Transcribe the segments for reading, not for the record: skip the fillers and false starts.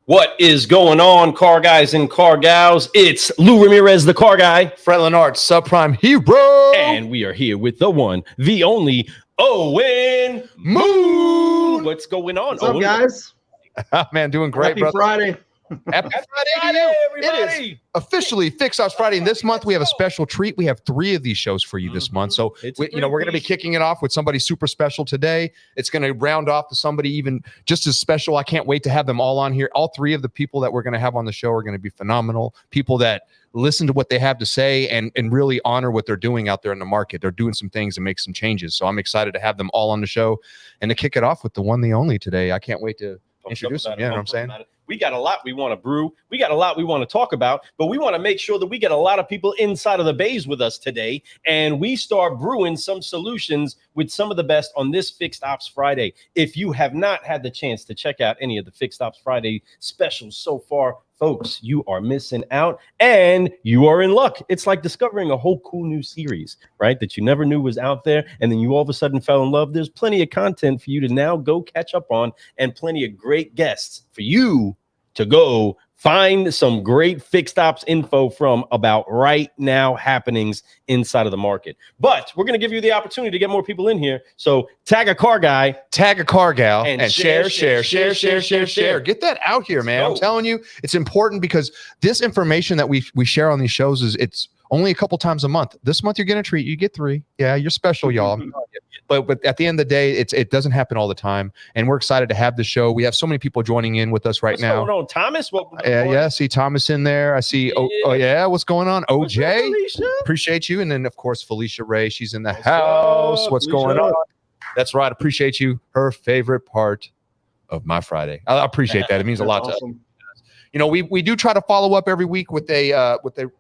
What is going on, car guys and car gals? It's Lou Ramirez, the car guy. Fred Leonard, subprime hero. And we are here with the one, the only, Owen Moon. What's going on, What's up, guys? Man, doing great, Happy brother. Friday. Happy Friday, everybody. It is officially Fix Ops Friday. And this month, we have a special treat. We have 3 of these shows for you this month. So, we're going to be kicking it off with somebody super special today. It's going to round off to somebody even just as special. I can't wait to have them all on here. All 3 of the people that we're going to have on the show are going to be phenomenal. People that listen to what they have to say and really honor what they're doing out there in the market. They're doing some things and make some changes. So I'm excited to have them all on the show and to kick it off with the one, the only today. I can't wait to introduce them. You know what I'm saying? We got a lot we want to brew. We got a lot we want to talk about, but we want to make sure that we get a lot of people inside of the bays with us today. And we start brewing some solutions with some of the best on this Fixed Ops Friday. If you have not had the chance to check out any of the Fixed Ops Friday specials so far, folks, you are missing out and you are in luck. It's like discovering a whole cool new series, right? That you never knew was out there. And then you all of a sudden fell in love. There's plenty of content for you to now go catch up on and plenty of great guests for you to go find some great fixed ops info from about right now happenings inside of the market. But we're going to give you the opportunity to get more people in here. So tag a car guy, tag a car gal, and share. Get Get that out here, man. I'm telling you, it's important because this information that we share on these shows it's only a couple times a month. This month you're getting a treat. You get 3. Yeah, you're special, y'all. But at the end of the day, it doesn't happen all the time. And we're excited to have the show. We have so many people joining in with us right now. What's going on, Thomas? Yeah, I see Thomas in there. I see. Yeah. What's going on, OJ? Appreciate you. And then of course Felicia Ray. She's in the house. What's going on? That's right. Appreciate you. Her favorite part of my Friday. I appreciate that. It means a lot to us. You know, we do try to follow up every week with a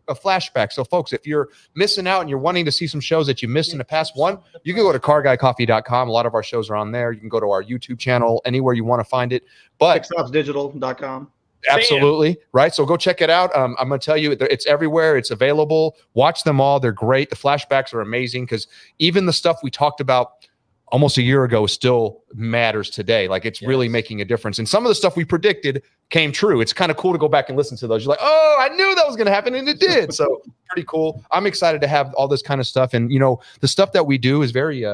flashback. So, folks, if you're missing out and you're wanting to see some shows that you missed in the past, you can go to carguycoffee.com. A lot of our shows are on there. You can go to our YouTube channel, anywhere you want to find it. But fixopsdigital.com. Absolutely. Right. So go check it out. I'm going to tell you, it's everywhere. It's available. Watch them all. They're great. The flashbacks are amazing because even the stuff we talked about almost a year ago still matters today. Like it's really making a difference. And some of the stuff we predicted came true. It's kind of cool to go back and listen to those. You're like, oh, I knew that was going to happen. And it did. So pretty cool. I'm excited to have all this kind of stuff. And, you know, the stuff that we do is very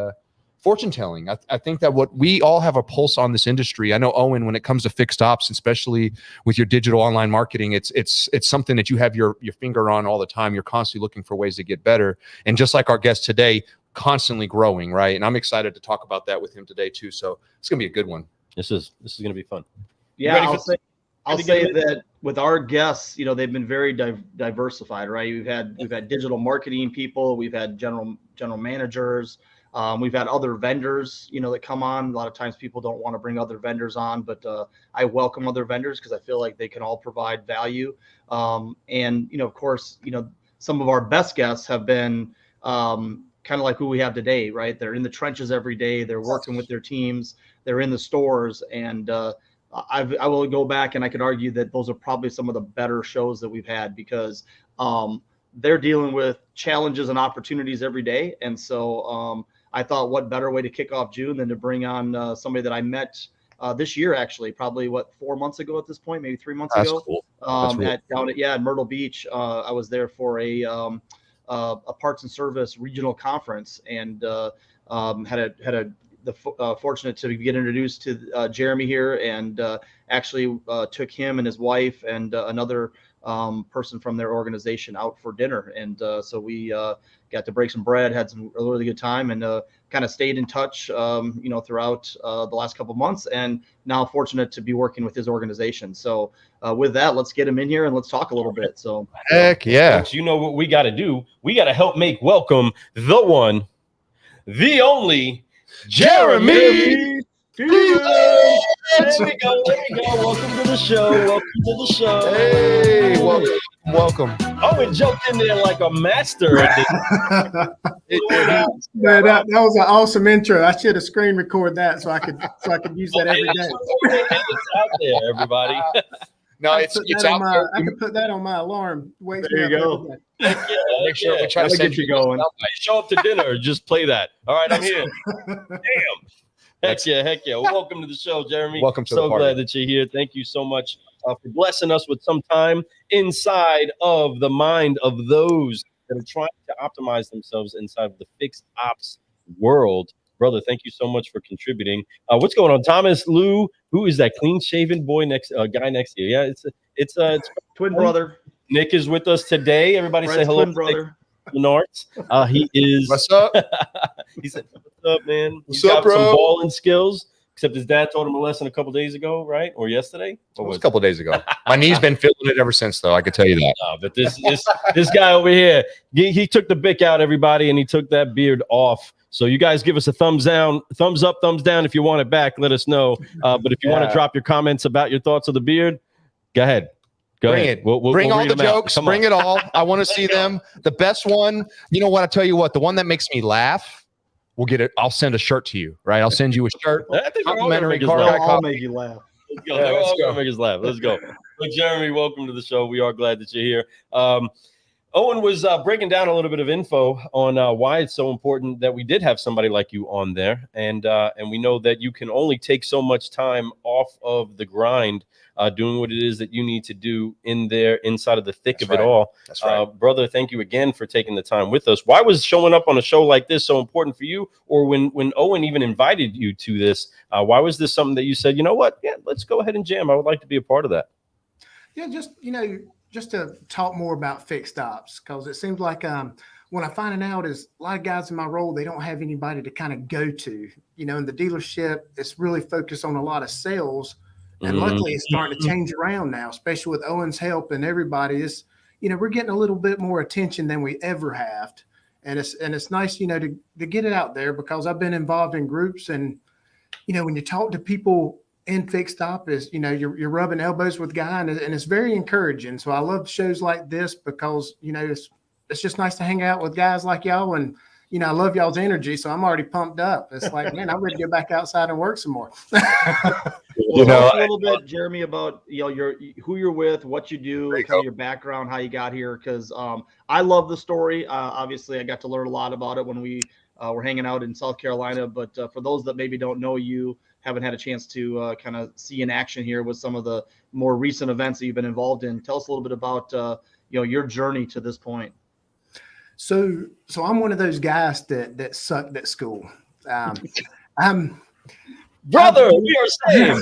fortune telling. I think that what we all have a pulse on this industry. I know, Owen, when it comes to fixed ops, especially with your digital online marketing, it's something that you have your finger on all the time. You're constantly looking for ways to get better. And just like our guest today, constantly growing, right? And I'm excited to talk about that with him today too. So it's gonna be a good one. This is gonna be fun. Yeah, I'll say that with our guests, you know, they've been very diversified, right? We've had digital marketing people, we've had general managers, we've had other vendors, you know, that come on. A lot of times people don't want to bring other vendors on, but I welcome other vendors because I feel like they can all provide value. And you know, of course, you know, some of our best guests have been kind of like who we have today, right? They're in the trenches every day. They're working with their teams. They're in the stores. And I will go back and I could argue that those are probably some of the better shows that we've had because they're dealing with challenges and opportunities every day. And so I thought what better way to kick off June than to bring on somebody that I met this year, actually, probably 4 months ago at this point, maybe 3 months ago. Cool. Down at Myrtle Beach. I was there for a parts and service regional conference and fortunate to get introduced to Jeremy here and actually took him and his wife and another person from their organization out for dinner. And so we got to break some bread, had a really good time, and kind of stayed in touch, you know, throughout the last couple of months. And now fortunate to be working with his organization. So with that, let's get him in here and let's talk a little bit. So heck yeah. You know what we got to do? We got to help make welcome the one, the only Jeremy. There we go. Welcome to the show. Hey, welcome. Oh, and jumped in there like a master. Man, that was an awesome intro. I should have screen recorded that so I could use that every day. It's out there, everybody. No, it's out there. I can put that on my alarm. Wait, there you go. Make sure we try to get you going. Show up to dinner, just play that. All right, I'm here. Damn. Heck yeah. Well, welcome to the show, Jeremy. Welcome to the party. So glad that you're here. Thank you so much for blessing us with some time inside of the mind of those that are trying to optimize themselves inside of the fixed ops world. Brother, thank you so much for contributing. What's going on, Thomas? Lou, who is that clean-shaven boy guy next to you? Yeah, it's Twin brother. Nick is with us today. Everybody Fred's say hello. Twin brother. Menards. He is. What's up? He said, "What's up, man? What's He's up, got some bro?" balling skills." Except his dad taught him a lesson a couple days ago, right? Or yesterday? It was a couple days ago. My knee's been feeling it ever since, though. I can tell you that. But this guy over here, he took the bick out, everybody, and he took that beard off. So you guys give us a thumbs down, thumbs up, thumbs down. If you want it back, let us know. But if you want to drop your comments about your thoughts of the beard, go ahead. Bring it. Bring all the jokes. Bring it all. I want to see them. The best one. You know what? I tell you what. The one that makes me laugh. We'll get it. I'll send a shirt to you, right? I'll send you a shirt. I think Complimentary car guy. I'll make you laugh. Let's go. Yeah, let's go. Make us laugh. Let's go. Well, Jeremy, welcome to the show. We are glad that you're here. Owen was breaking down a little bit of info on why it's so important that we did have somebody like you on there, and we know that you can only take so much time off of the grind, doing what it is that you need to do inside of the thick of it all. That's right. Brother, thank you again for taking the time with us. Why was showing up on a show like this so important for you? Or when Owen even invited you to this, why was this something that you said, you know what? Yeah, let's go ahead and jam. I would like to be a part of that. Yeah, just to talk more about fixed ops, because it seems like what I'm finding out is a lot of guys in my role, they don't have anybody to kind of go to. In the dealership, it's really focused on a lot of sales. And luckily, it's starting to change around now, especially with Owen's help and everybody. We're getting a little bit more attention than we ever have, and it's nice, to get it out there, because I've been involved in groups, and when you talk to people in fixed op, is you're rubbing elbows with guys, and it's very encouraging. So I love shows like this, because it's just nice to hang out with guys like y'all, and I love y'all's energy, so I'm already pumped up. It's like, man, I'm ready to get back outside and work some more. Talk a little bit, Jeremy, about who you're with, what you do, kind of your background, how you got here. Because I love the story. Obviously, I got to learn a lot about it when we were hanging out in South Carolina. But for those that maybe don't know you, haven't had a chance to kind of see in action here with some of the more recent events that you've been involved in, tell us a little bit about your journey to this point. So I'm one of those guys that sucked at school. Brother, we are saying.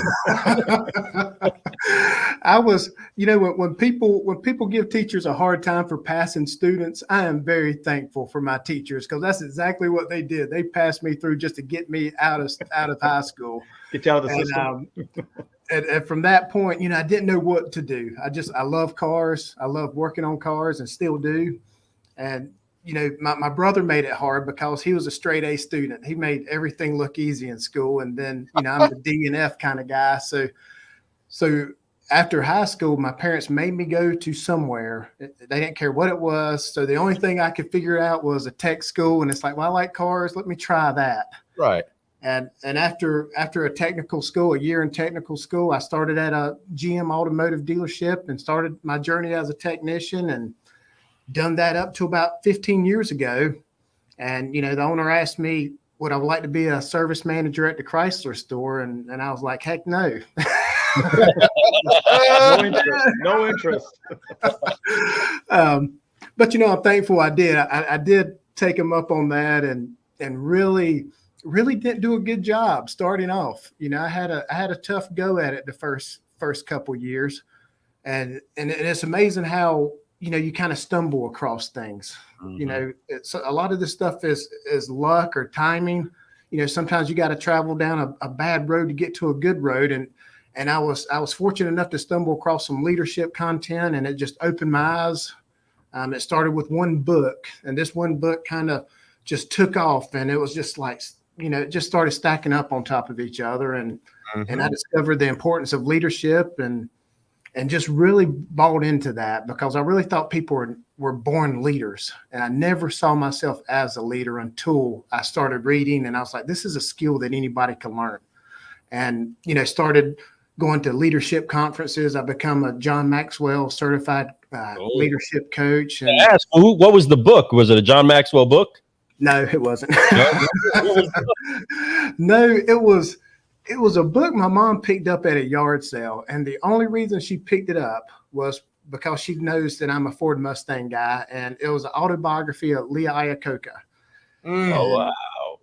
I was, when people give teachers a hard time for passing students, I am very thankful for my teachers, because that's exactly what they did. They passed me through just to get me out of high school. Get you out of the system. And from that point, I didn't know what to do. I love cars. I love working on cars, and still do. And my brother made it hard, because he was a straight A student. He made everything look easy in school. And then, I'm the D and F kind of guy. So after high school, my parents made me go to somewhere. They didn't care what it was. So the only thing I could figure out was a tech school. And it's like, well, I like cars. Let me try that. Right. And after a technical school, a year in technical school, I started at a GM automotive dealership and started my journey as a technician, and done that up to about 15 years ago. And, the owner asked me, would I like to be a service manager at the Chrysler store? And I was like, heck no. No interest. But, I'm thankful I did. I did take him up on that, and really didn't do a good job starting off. I had a tough go at it the first couple years. And it's amazing how, you kind of stumble across things. It's a lot of this stuff is luck or timing. Sometimes you got to travel down a bad road to get to a good road. And I was fortunate enough to stumble across some leadership content, and it just opened my eyes. It started with one book, and this one book kind of just took off, and it was just like, it just started stacking up on top of each other. And I discovered the importance of leadership, and just really bought into that, because I really thought people were born leaders. And I never saw myself as a leader until I started reading, and I was like, this is a skill that anybody can learn. And, started going to leadership conferences. I become a John Maxwell certified leadership coach. And what was the book? Was it a John Maxwell book? No, it wasn't. No, It was a book my mom picked up at a yard sale, and the only reason she picked it up was because she knows that I'm a Ford Mustang guy, and it was an autobiography of Lee Iacocca. Oh, wow.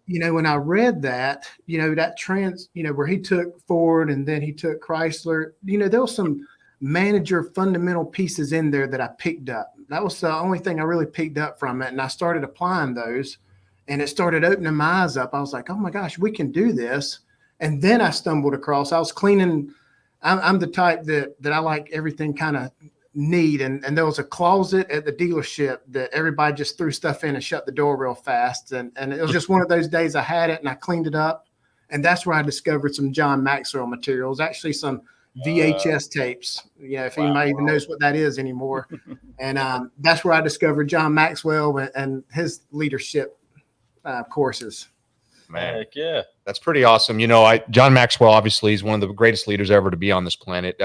When I read that, that trans, where he took Ford and then he took Chrysler, there was some manager fundamental pieces in there that I picked up. That was the only thing I really picked up from it. And I started applying those, and it started opening my eyes up. I was like, oh my gosh, we can do this. And then I stumbled across, I was cleaning. I'm the type that I like everything kind of neat. And there was a closet at the dealership that everybody just threw stuff in and shut the door real fast. And it was just one of those days I had it and I cleaned it up. And that's where I discovered some John Maxwell materials, actually some VHS tapes, if anybody even knows what that is anymore. And that's where I discovered John Maxwell and his leadership courses. Man, Heck yeah. That's pretty awesome. John Maxwell, obviously, is one of the greatest leaders ever to be on this planet.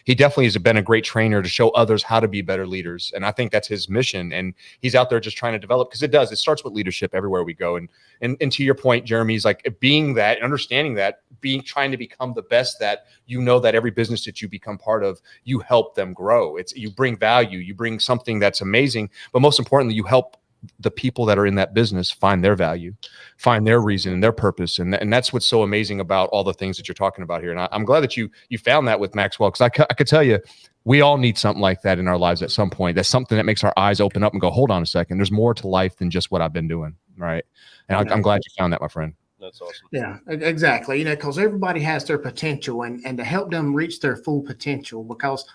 He definitely has been a great trainer to show others how to be better leaders. And I think that's his mission. And he's out there just trying to develop, because it starts with leadership everywhere we go. And to your point, Jeremy, is like being that, understanding that, trying to become the best that that every business that you become part of, you help them grow. You bring value, you bring something that's amazing, but most importantly, you help the people that are in that business find their value, find their reason and their purpose. And that's what's so amazing about all the things that you're talking about here. And I'm glad that you found that with Maxwell, because I could tell you, we all need something like that in our lives at some point. That's something that makes our eyes open up and go, hold on a second, there's more to life than just what I've been doing. Right. And I'm glad you found that, my friend. That's awesome. Yeah, exactly. Because everybody has their potential, and to help them reach their full potential, because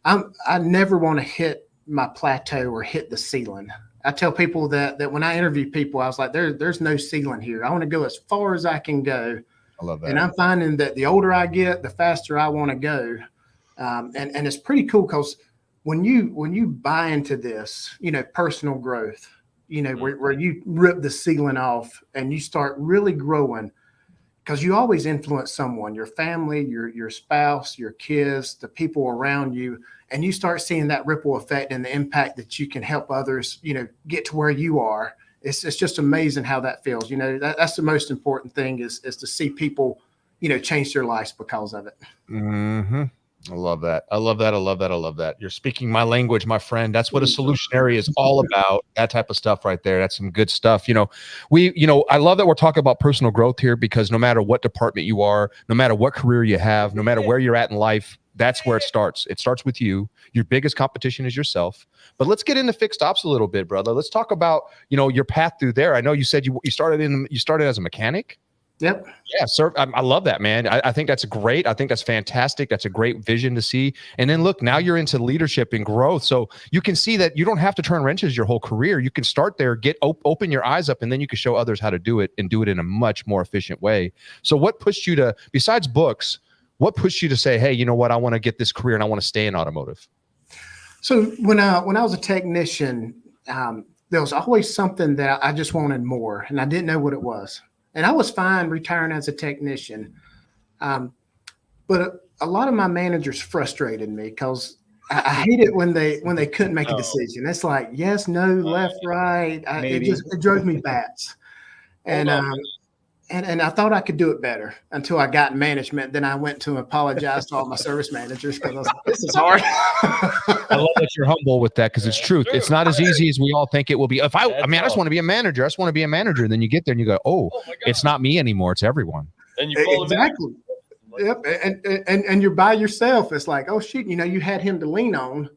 I never want to hit my plateau or hit the ceiling. I tell people that when I interview people, I was like, there's no ceiling here. I want to go as far as I can go. I love that. And I'm finding that the older I get, the faster I want to go. And it's pretty cool, because when you buy into this, personal growth, where you rip the ceiling off and you start really growing, because you always influence someone, your family, your spouse, your kids, the people around you. And you start seeing that ripple effect and the impact that you can help others, get to where you are. It's just amazing how that feels. That's the most important thing is to see people, change their lives because of it. Mm-hmm. I love that. I love that. I love that. I love that. You're speaking my language, my friend. That's what a solutionary is all about. That type of stuff right there. That's some good stuff. I love that we're talking about personal growth here, because no matter what department you are, no matter what career you have, no matter where you're at in life, that's where it starts. It starts with you. Your biggest competition is yourself. But let's get into fixed ops a little bit, brother. Let's talk about, your path through there. I know you said you started as a mechanic. Yep. Yeah, sir. I love that, man. I think that's great. I think that's fantastic. That's a great vision to see. And then look, now you're into leadership and growth. So you can see that you don't have to turn wrenches your whole career. You can start there, open your eyes up, and then you can show others how to do it and do it in a much more efficient way. So what pushed you to, besides books, what pushed you to say, hey, you know what? I want to get this career and I want to stay in automotive. So when I was a technician, there was always something that I just wanted more, and I didn't know what it was. And I was fine retiring as a technician. But a lot of my managers frustrated me, because I hate it when they couldn't make a decision. It's like, yes, no, left, right. It drove me bats. And I thought I could do it better until I got in management. Then I went to apologize to all my service managers, because I was like, this is hard. I love that you're humble with that, because it's truth. It's not as easy as we all think it will be. I just want to be a manager. I just want to be a manager. And then you get there and you go, oh it's not me anymore. It's everyone. And you exactly. Yep. And you're by yourself. It's like, oh shoot, you had him to lean on.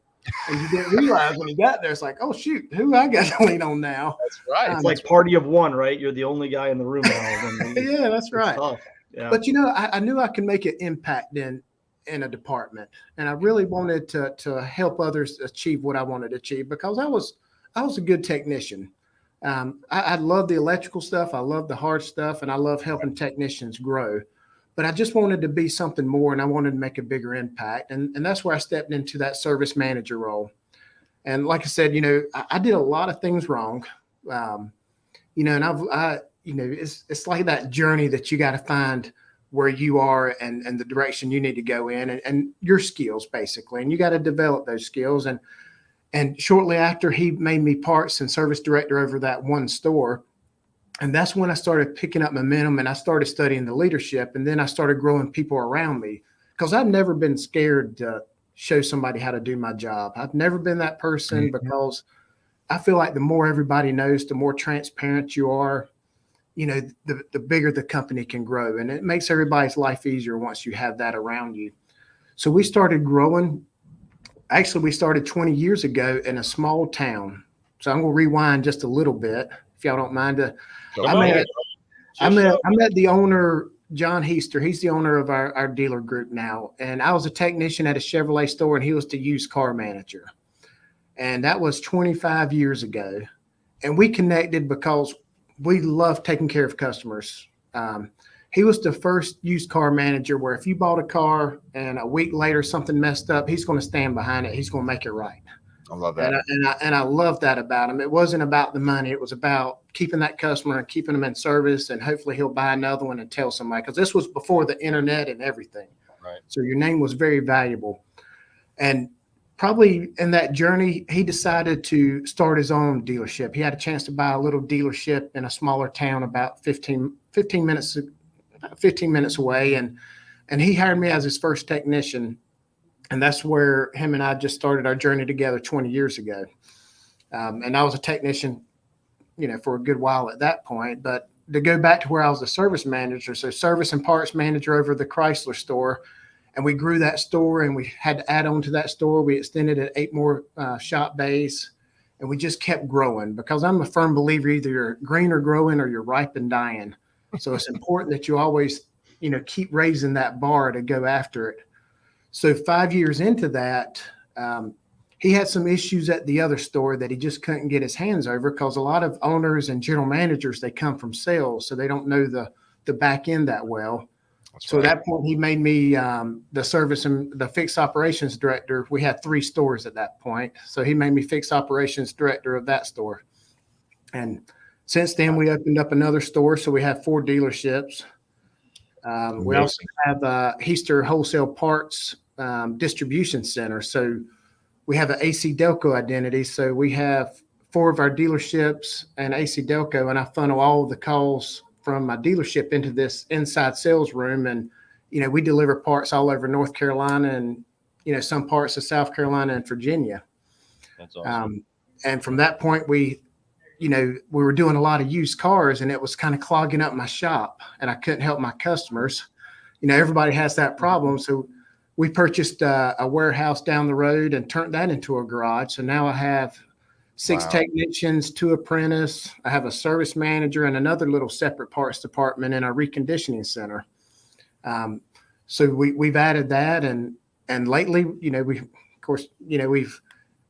And you didn't realize when you got there, it's like, oh shoot, who I got to lean on now? That's right. It's like party of one, right? You're the only guy in the room now. Yeah, that's right. Yeah. But I knew I could make an impact in a department, and I really wanted to help others achieve what I wanted to achieve, because I was a good technician. I love the electrical stuff, I love the hard stuff, and I love helping technicians grow. But I just wanted to be something more, and I wanted to make a bigger impact. And that's where I stepped into that service manager role. And like I said, I did a lot of things wrong. And it's like that journey that you got to find where you are and the direction you need to go in, and your skills basically. And you got to develop those skills. And shortly after he made me parts and service director over that one store, And that's when I started picking up momentum and I started studying the leadership. And then I started growing people around me because I've never been scared to show somebody how to do my job. I've never been that person because I feel like the more everybody knows, the more transparent you are, the bigger the company can grow. And it makes everybody's life easier once you have that around you. So we started growing. Actually, we started 20 years ago in a small town. So I'm going to rewind just a little bit, if y'all don't mind. I met the owner, John Heaster. He's the owner of our dealer group now. And I was a technician at a Chevrolet store, and he was the used car manager. And that was 25 years ago. And we connected because we love taking care of customers. He was the first used car manager where if you bought a car and a week later something messed up, he's going to stand behind it. He's going to make it right. I love that. And I love that about him. It wasn't about the money. It was about keeping that customer and keeping them in service. And hopefully he'll buy another one and tell somebody, because this was before the internet and everything. Right. So your name was very valuable. And probably in that journey, he decided to start his own dealership. He had a chance to buy a little dealership in a smaller town about 15 minutes away. And he hired me as his first technician. And that's where him and I just started our journey together 20 years ago. And I was a technician, for a good while at that point. But to go back to where I was a service manager, so service and parts manager over the Chrysler store. And we grew that store and we had to add on to that store. We extended it 8 more shop bays. And we just kept growing because I'm a firm believer either you're green or growing or you're ripe and dying. So it's important that you always, keep raising that bar to go after it. So 5 years into that, he had some issues at the other store that he just couldn't get his hands over because a lot of owners and general managers, they come from sales, so they don't know the back end that well. So at that point, he made me the service and the fixed operations director. We had 3 stores at that point. So he made me fixed operations director of that store. And since then, we opened up another store. So we have 4 dealerships. We also have Heaster Wholesale Parts Distribution Center. So we have an AC Delco identity. So we have 4 of our dealerships and AC Delco, and I funnel all of the calls from my dealership into this inside sales room. And, we deliver parts all over North Carolina and, some parts of South Carolina and Virginia. That's awesome. And from that point, we were doing a lot of used cars and it was kind of clogging up my shop and I couldn't help my customers. Everybody has that problem. So we purchased a warehouse down the road and turned that into a garage. So now I have 6 technicians, 2 apprentices. I have a service manager and another little separate parts department in our reconditioning center. So we've added that. And lately,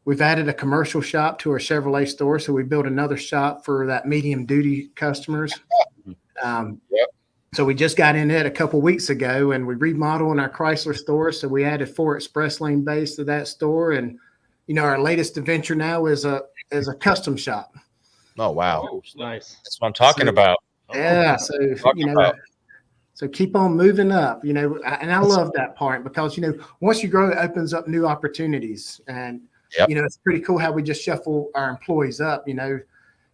we've added a commercial shop to our Chevrolet store. So we built another shop for that medium duty customers. So we just got in it a couple weeks ago and we remodeled our Chrysler store. So we added 4 express lane bays to that store. And, our latest adventure now is a custom shop. Oh, wow. Oh, Nice. That's what I'm talking about. Yeah. So, so keep on moving up, and I love that part because, once you grow, it opens up new opportunities. And, it's pretty cool how we just shuffle our employees up.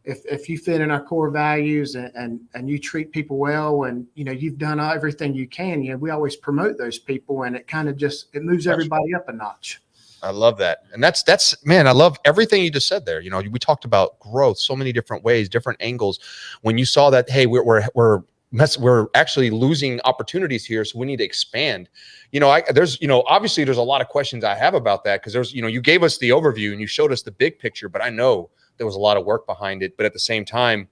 If you fit in our core values and you treat people well and, you've done everything you can, we always promote those people and it kind of it moves everybody up a notch. I love that. And that's, man, I love everything you just said there. We talked about growth, so many different ways, different angles. When you saw that, hey, we're actually losing opportunities here, so we need to expand. Obviously there's a lot of questions I have about that because there's, you gave us the overview and you showed us the big picture, but I know there was a lot of work behind it. But at the same time,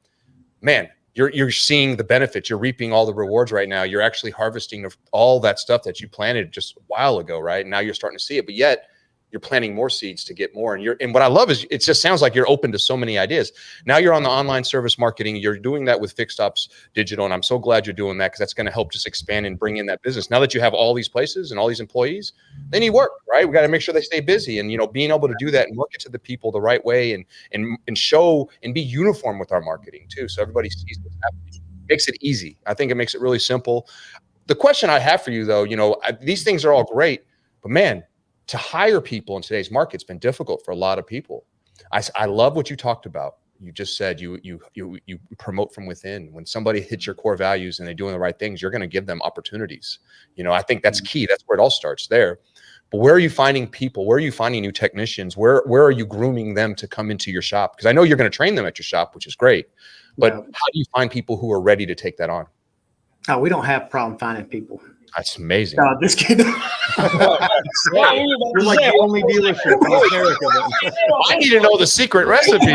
man, you're seeing the benefits. You're reaping all the rewards right now. You're actually harvesting all that stuff that you planted just a while ago, right? Now you're starting to see it, but yet you're planting more seeds to get more. And what I love is it just sounds like you're open to so many ideas. Now you're on the online service marketing. You're doing that with Fixed Ops Digital. And I'm so glad you're doing that because that's going to help just expand and bring in that business. Now that you have all these places and all these employees, they need work, right? We got to make sure they stay busy and, being able to do that and market to the people the right way and show and be uniform with our marketing too. So everybody sees what's happening. Makes it easy. I think it makes it really simple. The question I have for you though, these things are all great, but man, to hire people in today's market, it's been difficult for a lot of people. I love what you talked about. You just said you promote from within. When somebody hits your core values and they're doing the right things, you're going to give them opportunities. I think that's key. That's where it all starts there. But where are you finding people? Where are you finding new technicians? Where are you grooming them to come into your shop? Because I know you're going to train them at your shop, which is great. But how do you find people who are ready to take that on? Oh, we don't have a problem finding people. That's amazing. No, just kidding. You're like the only dealership in America. I need to know the secret recipe.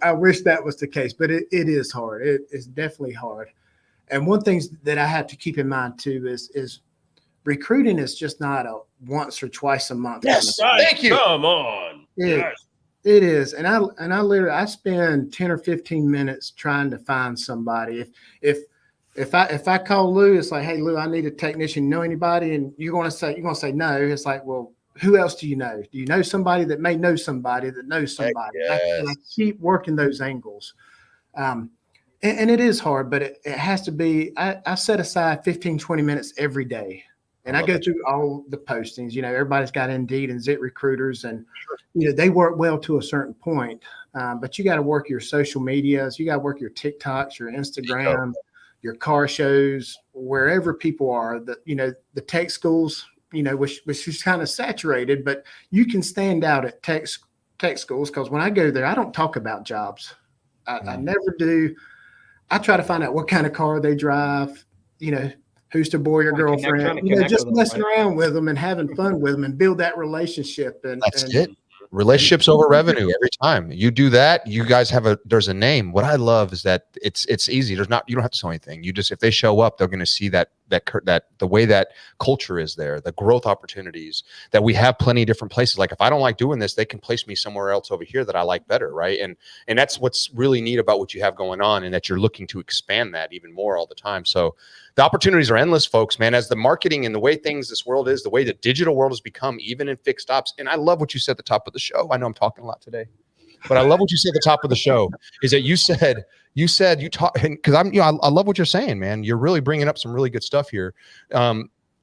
I wish that was the case, but it is hard. It's definitely hard. And one thing that I have to keep in mind too is recruiting is just not a once or twice a month. Yes, kind of thank you. Come on. Yes. It is. And I spend 10 or 15 minutes trying to find somebody. If I call Lou, it's like, hey Lou, I need a technician. Know anybody? And you're gonna say no. It's like, well, who else do you know? Do you know somebody that may know somebody that knows somebody? Yes. And I keep working those angles. And it is hard, but it has to be, I set aside 15, 20 minutes every day. And I go through all the postings. Everybody's got Indeed and Zit recruiters, and they work well to a certain point. But you got to work your social medias. You got to work your TikToks, your Instagram, your car shows, wherever people are. The tech schools, which is kind of saturated, but you can stand out at tech schools, because when I go there, I don't talk about jobs. I never do. I try to find out what kind of car they drive. Who's their boy or girlfriend, just messing around with them and having fun with them and build that relationship. And that's it. Relationships over revenue every time you do that. You guys there's a name. What I love is that it's easy. You don't have to say anything. If they show up, they're going to see that the way that culture is there, the growth opportunities, that we have plenty of different places. Like if I don't like doing this, they can place me somewhere else over here that I like better. Right. And that's what's really neat about what you have going on, and that you're looking to expand that even more all the time. So the opportunities are endless, folks, man, as the marketing and the way this world is, the way the digital world has become, even in fixed ops. And I love what you said at the top of the show. I know I'm talking a lot today, but I love what you said at the top of the show is that you said you talk, because I love what you're saying, man. You're really bringing up some really good stuff here.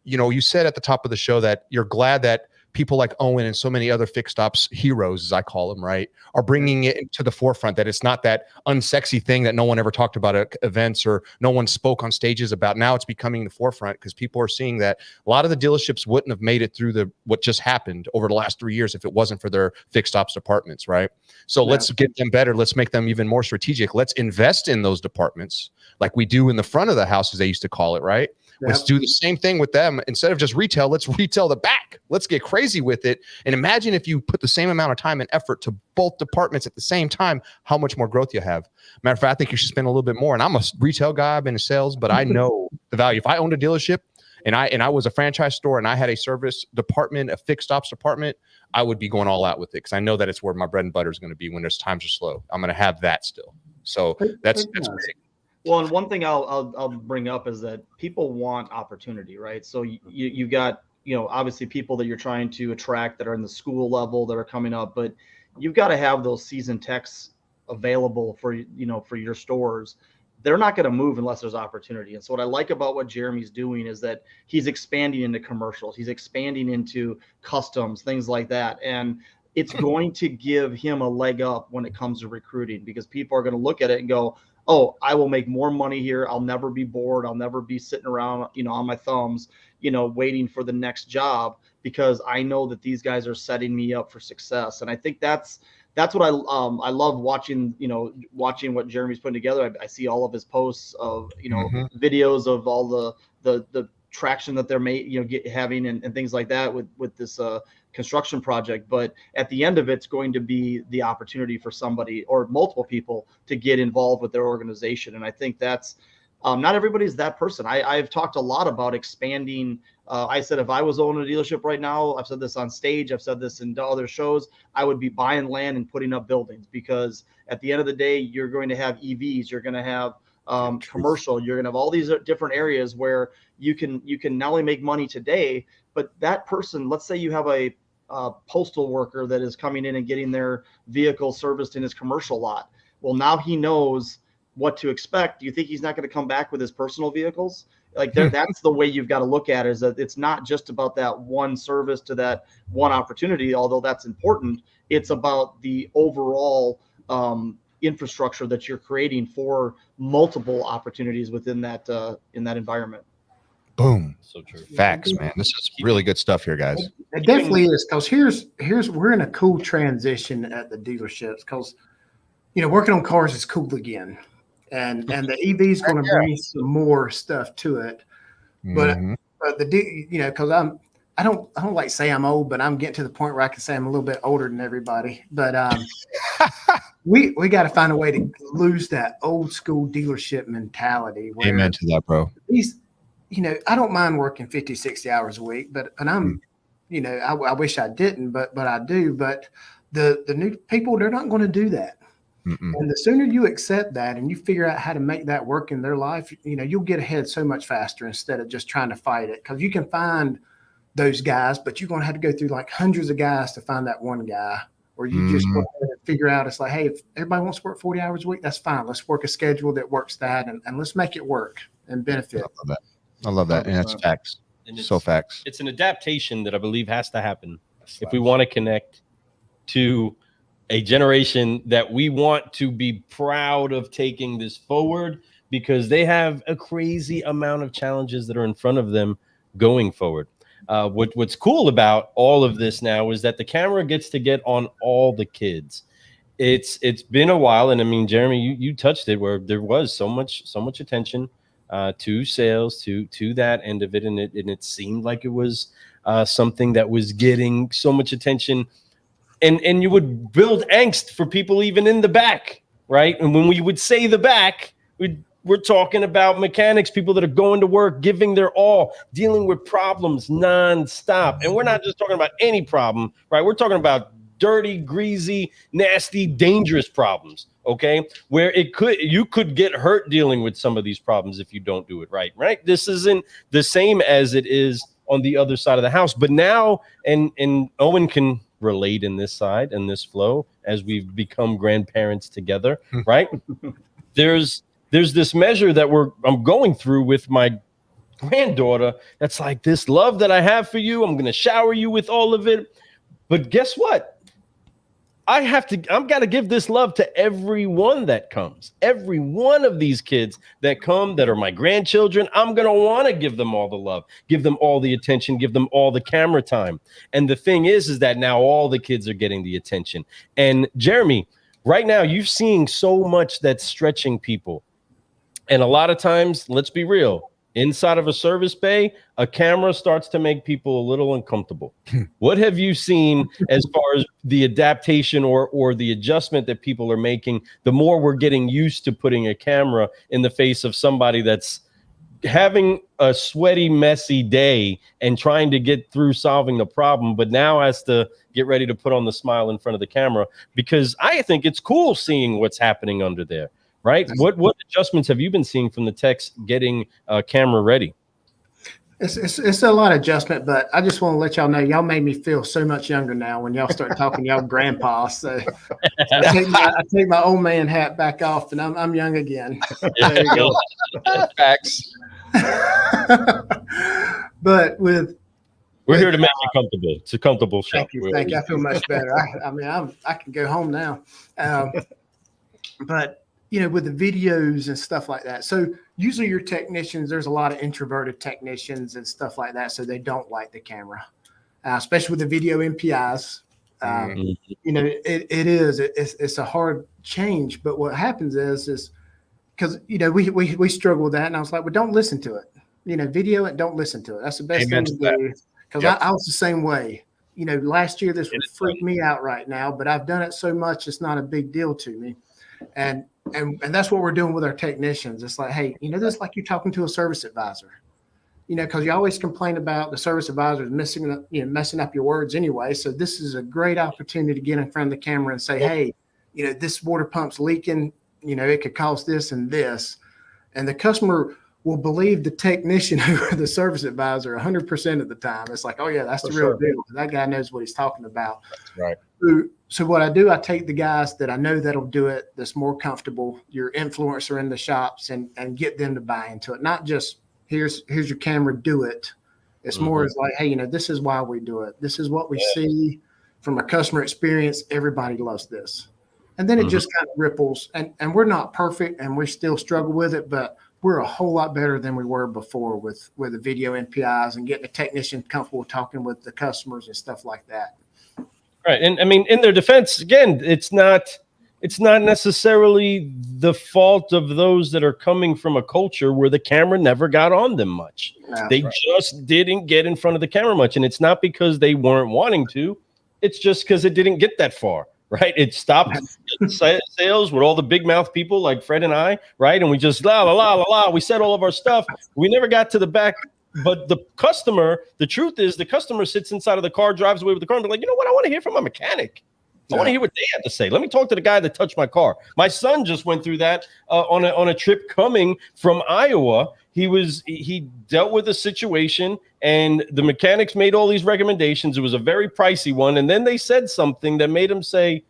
You said at the top of the show that you're glad that people like Owen and so many other fixed ops heroes, as I call them, right, are bringing it to the forefront, that it's not that unsexy thing that no one ever talked about at events or no one spoke on stages about. Now it's becoming the forefront because people are seeing that a lot of the dealerships wouldn't have made it through what just happened over the last 3 years if it wasn't for their fixed ops departments, right? So let's get them better. Let's make them even more strategic. Let's invest in those departments like we do in the front of the house, as they used to call it, right? Let's do the same thing with them. Instead of just retail, let's retail the back. Let's get crazy with it. And imagine if you put the same amount of time and effort to both departments at the same time, how much more growth you have. Matter of fact, I think you should spend a little bit more. And I'm a retail guy, I've been in sales, but I know the value. If I owned a dealership and I was a franchise store and I had a service department, a fixed ops department, I would be going all out with it because I know that it's where my bread and butter is going to be when there's times are slow. I'm going to have that still. So that's great. Well, and one thing I'll bring up is that people want opportunity, right? So you've got, obviously people that you're trying to attract that are in the school level that are coming up, but you've got to have those seasoned techs available for your stores. They're not going to move unless there's opportunity. And so what I like about what Jeremy's doing is that he's expanding into commercials. He's expanding into customs, things like that. And it's going to give him a leg up when it comes to recruiting, because people are going to look at it and go, oh, I will make more money here. I'll never be bored. I'll never be sitting around, on my thumbs, waiting for the next job, because I know that these guys are setting me up for success. And I think that's what I love watching, watching what Jeremy's putting together. I see all of his posts of, videos of all the traction that they're having and things like that with this construction project. But at the end of it's going to be the opportunity for somebody or multiple people to get involved with their organization. And I think that's not everybody's that person. I've talked a lot about expanding. I said, if I was owning a dealership right now, I've said this on stage, I've said this in other shows, I would be buying land and putting up buildings, because at the end of the day, you're going to have EVs, you're going to have commercial, you're going to have all these different areas where you can not only make money today, but that person, let's say you have a postal worker that is coming in and getting their vehicle serviced in his commercial lot. Well, now he knows what to expect. Do you think he's not going to come back with his personal vehicles? Like that's the way you've got to look at it, is that it's not just about that one service to that one opportunity, although that's important. It's about the overall infrastructure that you're creating for multiple opportunities within that in that environment. Boom. So true. Facts, man. This is really good stuff here, guys. It definitely is, because here's we're in a cool transition at the dealerships, because working on cars is cool again, and the EV is going to bring some more stuff to it. But because I don't like to say I'm old, but I'm getting to the point where I can say I'm a little bit older than everybody. But we got to find a way to lose that old school dealership mentality. Amen to that, bro. I don't mind working 50, 60 hours a week, but I'm, I wish I didn't, but I do. But the new people, they're not going to do that. And the sooner you accept that and you figure out how to make that work in their life, you'll get ahead so much faster instead of just trying to fight it. Because you can find those guys, but you're going to have to go through like hundreds of guys to find that one guy. Or you just go ahead and figure out, it's like, hey, if everybody wants to work 40 hours a week, that's fine. Let's work a schedule that works that, and let's make it work and benefit. I love that. And that's facts. So facts. It's an adaptation that I believe has to happen if we want to connect to a generation that we want to be proud of taking this forward, because they have a crazy amount of challenges that are in front of them going forward. What's cool about all of this now is that the camera gets to get on all the kids. It's been a while, and I mean, Jeremy, you touched it, where there was so much attention to sales, to that end of it, and it seemed like it was something that was getting so much attention. And you would build angst for people even in the back, right? And when we would say the back, we're talking about mechanics, people that are going to work, giving their all, dealing with problems nonstop. And we're not just talking about any problem, right? We're talking about dirty, greasy, nasty, dangerous problems, okay? Where you could get hurt dealing with some of these problems if you don't do it right? This isn't the same as it is on the other side of the house. But now, and Owen can relate in this side and this flow as we've become grandparents together, right? There's this measure that I'm going through with my granddaughter. That's like, this love that I have for you, I'm going to shower you with all of it. But guess what? I've got to give this love to everyone that comes. Every one of these kids that come, that are my grandchildren, I'm going to want to give them all the love, give them all the attention, give them all the camera time. And the thing is that now all the kids are getting the attention. And Jeremy, right now, you're seeing so much that's stretching people. And a lot of times, let's be real, inside of a service bay, a camera starts to make people a little uncomfortable. What have you seen as far as the adaptation or the adjustment that people are making, the more we're getting used to putting a camera in the face of somebody that's having a sweaty, messy day and trying to get through solving the problem, but now has to get ready to put on the smile in front of the camera? Because I think it's cool seeing what's happening under there. Right. What adjustments have you been seeing from the techs getting camera ready? It's a lot of adjustment, but I just want to let y'all know, y'all made me feel so much younger now when y'all start talking y'all grandpa. So I take my old man hat back off, and I'm young again. There you go. Facts. But we're here to make you comfortable. It's a comfortable show. Thank you. I feel much better. I can go home now. But with the videos and stuff like that. So usually your technicians, there's a lot of introverted technicians and stuff like that. So they don't like the camera, especially with the video MPIs. It's a hard change. But what happens is because, we struggle with that. And I was like, well, don't listen to it. Video it, don't listen to it. That's the best thing to do. Because I was the same way. Last year, this would freak me out right now, but I've done it so much, it's not a big deal to me. And that's what we're doing with our technicians. It's like, hey, this is like you're talking to a service advisor, because you always complain about the service advisors messing up your words anyway. So this is a great opportunity to get in front of the camera and say, hey, this water pump's leaking, it could cause this and this. And the customer will believe the technician over the service advisor 100% of the time. It's like, oh yeah, that's the real deal. That guy knows what he's talking about. Right. So what I do, I take the guys that I know that'll do it, that's more comfortable, your influencer in the shops, and get them to buy into it. Not just here's your camera, do it. It's more as like, hey, you know, this is why we do it. This is what we see from a customer experience. Everybody loves this. And then it just kind of ripples. And we're not perfect and we still struggle with it, but we're a whole lot better than we were before with the video NPIs and getting the technician comfortable talking with the customers and stuff like that. Right. And I mean, in their defense, again, it's not necessarily the fault of those that are coming from a culture where the camera never got on them much. They just didn't get in front of the camera much. And it's not because they weren't wanting to. It's just because it didn't get that far. Right. It stopped sales with all the big mouth people like Fred and I. Right. And we just we said all of our stuff. We never got to the back. But the customer, the truth is the customer sits inside of the car, drives away with the car and be like, you know what? I want to hear from my mechanic. I want to hear what they have to say. Let me talk to the guy that touched my car. My son just went through that on a trip coming from Iowa. He dealt with a situation and the mechanics made all these recommendations. It was a very pricey one. And then they said something that made him say,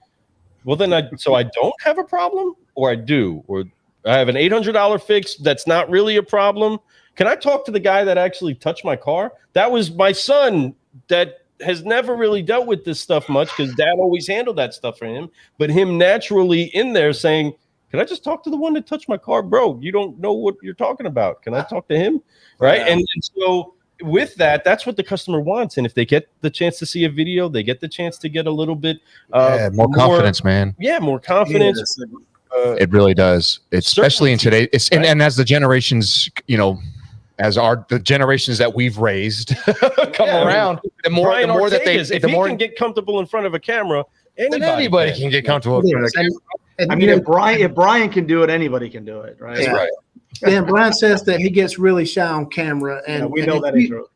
well, then I don't have a problem, or I do, or I have an $800 fix. That's not really a problem. Can I talk to the guy that actually touched my car? That was my son that has never really dealt with this stuff much because dad always handled that stuff for him. But him naturally in there saying, can I just talk to the one that touched my car? Bro, you don't know what you're talking about. Can I talk to him? Right. Yeah. And so with that, that's what the customer wants. And if they get the chance to see a video, they get the chance to get a little bit more confidence, man. Yeah, more confidence. It really does. Especially in today. And as the generations, you know, as the generations that we've raised come around, the more that they, if he can get comfortable in front of a camera, anybody can get comfortable. I mean, if Brian can do it, anybody can do it, right? That's right. Yeah, Brian says that he gets really shy on camera, and we know that is true.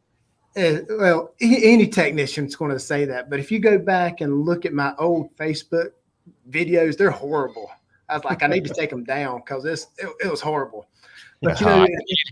Well, any technician's going to say that, but if you go back and look at my old Facebook videos, they're horrible. I was like, I need to take them down because it was horrible. But you know,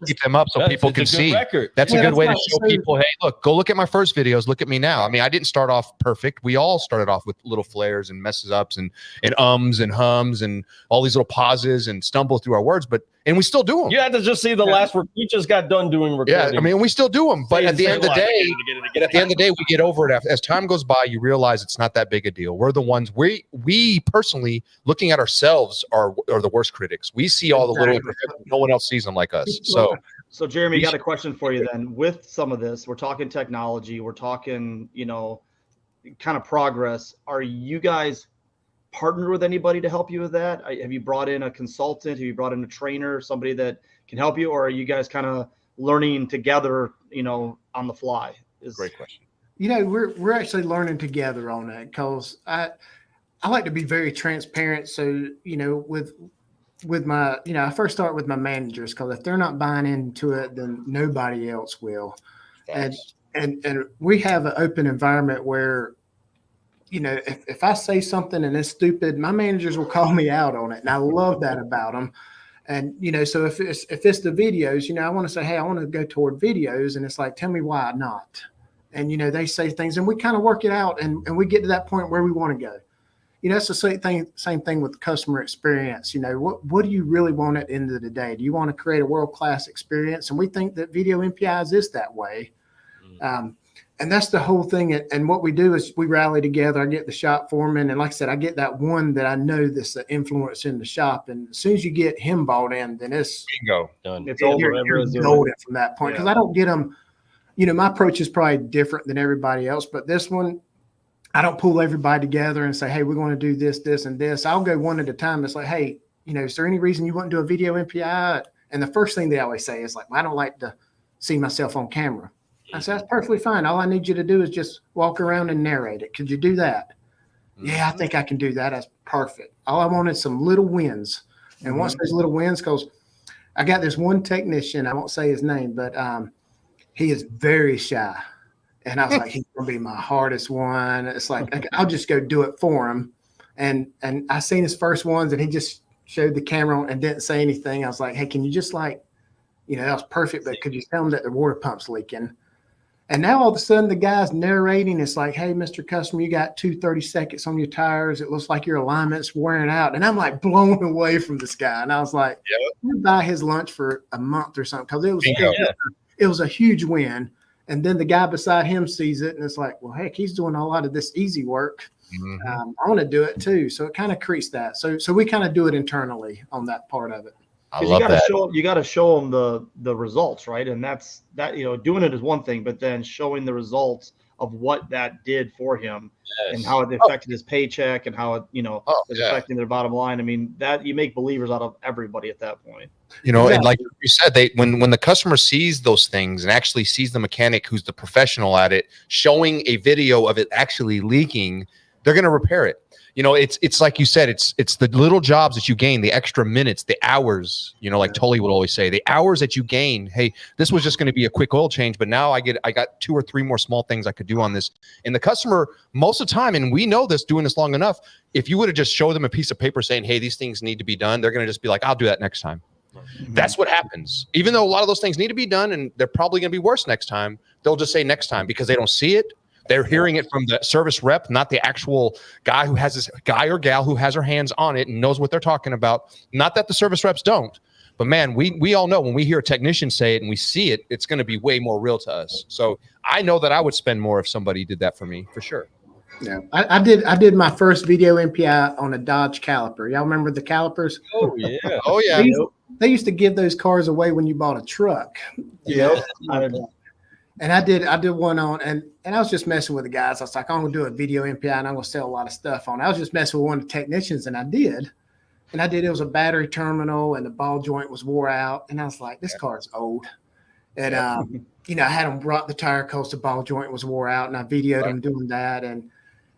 keep them up so people can see. That's a good way to show people, hey, look, go look at my first videos. Look at me now. I mean, I didn't start off perfect. We all started off with little flares and messes ups and ums and hums and all these little pauses and stumble through our words, and we still do them. You had to just see the last work. We just got done doing recording. Yeah, I mean, we still do them. But at the end of the day, we get over it. As time goes by, you realize it's not that big a deal. We're the ones, we personally, looking at ourselves, are the worst critics. We see all the little, no one else sees them like us. So Jeremy, got a question for you then. With some of this, we're talking technology, we're talking, you know, kind of progress. Are you guys partnered with anybody to help you with that? Have you brought in a consultant? Have you brought in a trainer, somebody that can help you? Or are you guys kind of learning together, you know, on the fly? Great question. You know, we're actually learning together on that because I like to be very transparent. So, you know, with my, you know, I first start with my managers because if they're not buying into it, then nobody else will. Thanks. And we have an open environment where, you know, if I say something and it's stupid, my managers will call me out on it. And I love that about them. And, you know, so if it's the videos, you know, I want to say, hey, I want to go toward videos. And it's like, tell me why not? And, you know, they say things and we kind of work it out and we get to that point where we want to go. You know, it's the same thing with customer experience. You know, what do you really want at the end of the day? Do you want to create a world-class experience? And we think that video MPIs is that way. And that's the whole thing. And what we do is we rally together. I get the shop foreman. And like I said, I get that one that I know that's the influence in the shop. And as soon as you get him bought in, then it's bingo done. It's over. You're golden from that point. Because I don't get them, you know, my approach is probably different than everybody else. But this one, I don't pull everybody together and say, hey, we're going to do this, this, and this. I'll go one at a time. It's like, hey, you know, is there any reason you wouldn't do a video MPI? And the first thing they always say is like, well, I don't like to see myself on camera. I said, that's perfectly fine. All I need you to do is just walk around and narrate it. Could you do that? Yeah, I think I can do that. That's perfect. All I want is some little wins. And once those little wins, because I got this one technician, I won't say his name, but he is very shy. And I was like, he's going to be my hardest one. It's like, I'll just go do it for him. And I seen his first ones and he just showed the camera and didn't say anything. I was like, hey, can you just like, you know, that was perfect, but could you tell him that the water pump's leaking? And now all of a sudden the guy's narrating. It's like, hey, Mr. Customer, you got 230 seconds on your tires. It looks like your alignment's wearing out. And I'm like blown away from this guy. And I was like, I'm gonna buy his lunch for a month or something, because it was a huge win. And then the guy beside him sees it and it's like, well, heck, he's doing a lot of this easy work. I want to do it too. So it kind of creates that. So we kind of do it internally on that part of it. I love that. You got to show them the results, right? And that's that, doing it is one thing, but then showing the results of what that did for him and how it affected his paycheck and how it, is affecting their bottom line. I mean, that you make believers out of everybody at that point. And like you said, when the customer sees those things and actually sees the mechanic who's the professional at it, showing a video of it actually leaking, they're going to repair it. It's like you said, it's the little jobs that you gain, the extra minutes, the hours, like Tully would always say, the hours that you gain. Hey, this was just going to be a quick oil change, but now I got 2 or 3 more small things I could do on this. And the customer, most of the time, and we know this doing this long enough, if you would have just showed them a piece of paper saying, hey, these things need to be done, they're going to just be like, I'll do that next time. That's what happens. Even though a lot of those things need to be done and they're probably going to be worse next time, they'll just say next time because they don't see it. They're hearing it from the service rep, not the actual guy who has guy or gal who has her hands on it and knows what they're talking about. Not that the service reps don't, but man, we all know when we hear a technician say it and we see it, it's going to be way more real to us. So I know that I would spend more if somebody did that for me, for sure. Yeah, I did my first video MPI on a Dodge caliper. Y'all remember the calipers? Oh yeah. Oh yeah. They used to give those cars away when you bought a truck. Yeah. And I did one on, and I was just messing with the guys. I was like, I'm going to do a video MPI and I'm going to sell a lot of stuff on it. I was just messing with one of the technicians, and I did. It was a battery terminal and the ball joint was wore out. And I was like, this car is old. And, I had them brought the tire coaster, ball joint was wore out, and I videoed them doing that. And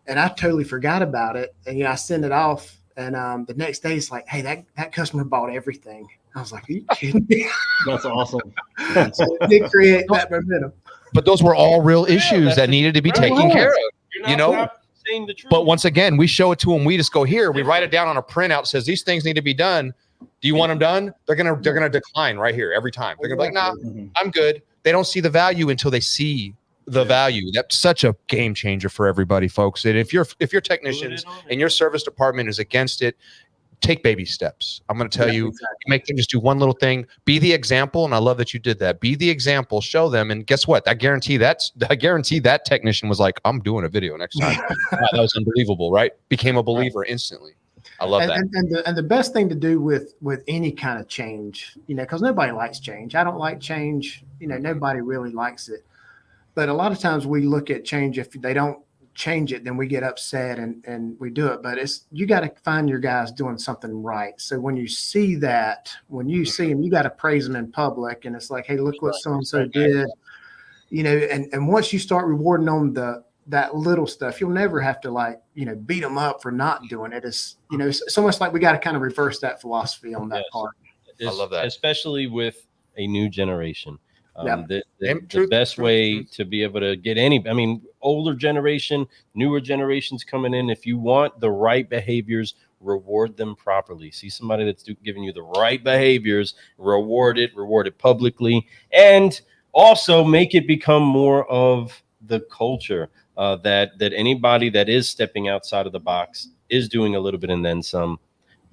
I totally forgot about it. And, I sent it off. And the next day it's like, hey, that customer bought everything. I was like, are you kidding me? That's awesome. So it did create that momentum. But those were all real issues that needed to be taken care of. You're not saying the truth. But once again, we show it to them. We just go here. We write it down on a printout. That says these things need to be done. Do you want them done? They're gonna decline right here every time. They're gonna be like, nah, I'm good. They don't see the value until they see the value. That's such a game changer for everybody, folks. And if your technicians and your service department is against it, take baby steps. I'm going to tell you, make them just do one little thing. Be the example, and I love that you did that. Be the example. Show them, and guess what? I guarantee that technician was like, "I'm doing a video next time." Wow, that was unbelievable, right? Became a believer instantly. I love that. And the best thing to do with any kind of change, because nobody likes change. I don't like change. Nobody really likes it. But a lot of times we look at change. If they don't change it, then we get upset and we do it. But you got to find your guys doing something right. So when you see them, you got to praise them in public. And it's like, hey, look what so-and-so did, and once you start rewarding on that little stuff, you'll never have to beat them up for not doing it. It's so much like we got to kind of reverse that philosophy on that part. I love that. Especially with a new generation. The Truth, best way to be able to get older generation, newer generations coming in, if you want the right behaviors, reward them properly. See somebody that's giving you the right behaviors, reward it publicly, and also make it become more of the culture that anybody that is stepping outside of the box is doing a little bit and then some,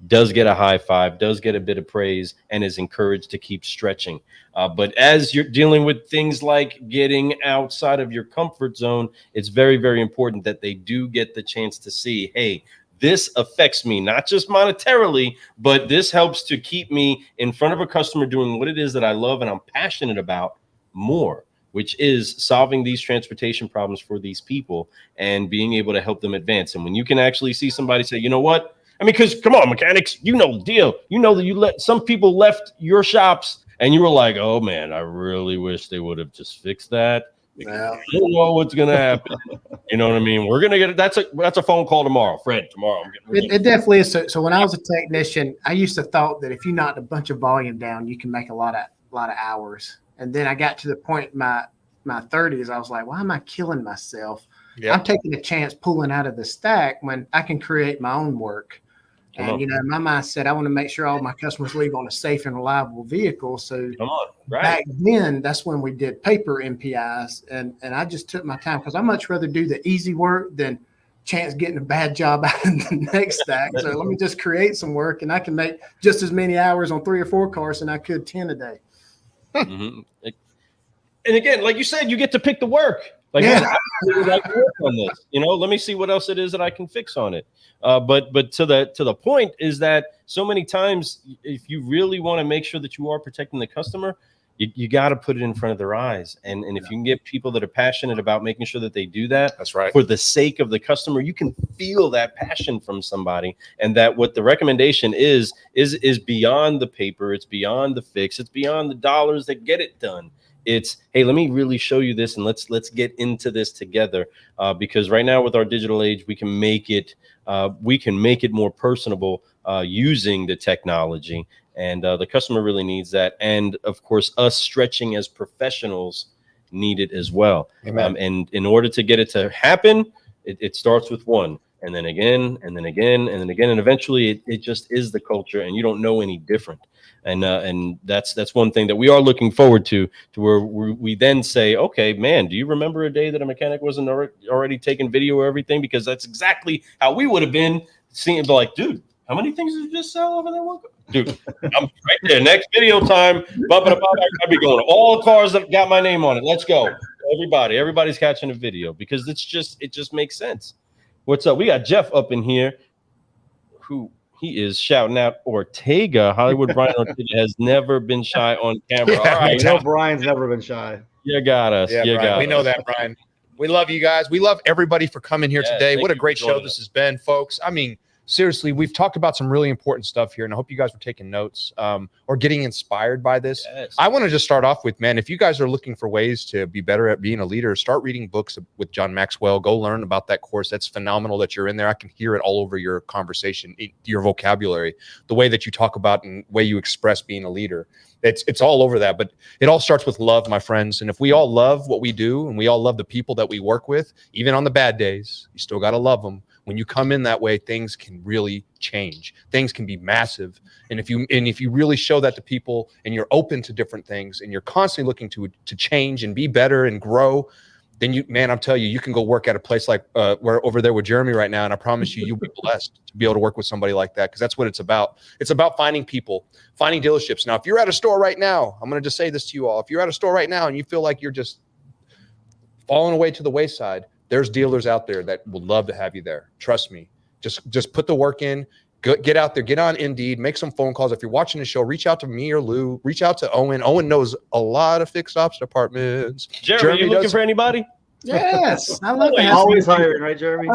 does get a high five, does get a bit of praise, and is encouraged to keep stretching. But as you're dealing with things like getting outside of your comfort zone, it's very, very important that they do get the chance to see, hey, this affects me, not just monetarily, but this helps to keep me in front of a customer doing what it is that I love and I'm passionate about more, which is solving these transportation problems for these people and being able to help them advance. And when you can actually see somebody say, you know what? Because come on, mechanics, the deal. That some people left your shops and you were like, oh man, I really wish they would have just fixed that. Yeah. You don't know what's going to happen. You know what I mean? We're going to get it. That's a phone call tomorrow. Fred, tomorrow. It definitely is. So when I was a technician, I used to thought that if you knocked a bunch of volume down, you can make a lot of hours. And then I got to the point in my 30s, I was like, why am I killing myself? Yep. I'm taking a chance pulling out of the stack when I can create my own work. And, you know, my mindset, I want to make sure all my customers leave on a safe and reliable vehicle. So back then, that's when we did paper MPIs. And I just took my time because I much rather do the easy work than chance getting a bad job out of the next stack. So let me just create some work, and I can make just as many hours on 3 or 4 cars than I could 10 a day. And again, like you said, you get to pick the work. Like, man, I really like to work on this. You know, let me see what else it is that I can fix on it. But to the point is that so many times, if you really want to make sure that you are protecting the customer, you got to put it in front of their eyes. And if you can get people that are passionate about making sure that they do that, that's right, for the sake of the customer, you can feel that passion from somebody. And that what the recommendation is beyond the paper, it's beyond the fix, it's beyond the dollars that get it done. It's, hey, let me really show you this, and let's get into this together. Because right now with our digital age, we can make it more personable using the technology, and the customer really needs that. And of course, us stretching as professionals need it as well. And in order to get it to happen, it starts with one, and then again, and then again, and then again, and eventually it just is the culture, and you don't know any different. And that's one thing that we are looking forward to where we then say, okay, man, do you remember a day that a mechanic wasn't already taking video or everything? Because that's exactly how we would have been seeing, like, dude, how many things did you just sell over there? Dude, I'm right there. Next video time, bumping about, I'll be going all the cars that got my name on it. Let's go. Everybody's catching a video because it just makes sense. What's up? We got Jeff up in here who he is shouting out Ortega. Hollywood Brian Ortega has never been shy on camera. All right, you know, Brian's never been shy. You got us. Yeah, you Brian, got we us. know that, Brian. We love you guys. We love everybody for coming here today. What a great show this has been, folks. I mean, seriously, we've talked about some really important stuff here, and I hope you guys were taking notes or getting inspired by this. Yes. I want to just start off with, man, if you guys are looking for ways to be better at being a leader, start reading books with John Maxwell. Go learn about that course. That's phenomenal that you're in there. I can hear it all over your conversation, your vocabulary, the way that you talk about and the way you express being a leader. It's all over that, but it all starts with love, my friends. And if we all love what we do and we all love the people that we work with, even on the bad days, you still got to love them. When you come in that way, things can really change. Things can be massive. And if you really show that to people and you're open to different things and you're constantly looking to change and be better and grow, then I'm telling you, you can go work at a place like we're over there with Jeremy right now. And I promise you'll be blessed to be able to work with somebody like that, because that's what it's about. It's about finding people, finding dealerships. Now, if you're at a store right now, I'm going to just say this to you all. If you're at a store right now and you feel like you're just falling away to the wayside, there's dealers out there that would love to have you there. Trust me. Just put the work in. Get out there. Get on Indeed. Make some phone calls. If you're watching the show, reach out to me or Lou. Reach out to Owen. Owen knows a lot of fixed ops departments. Jeremy, you looking for anybody? Yes, I love it. Always hiring, right, Jeremy?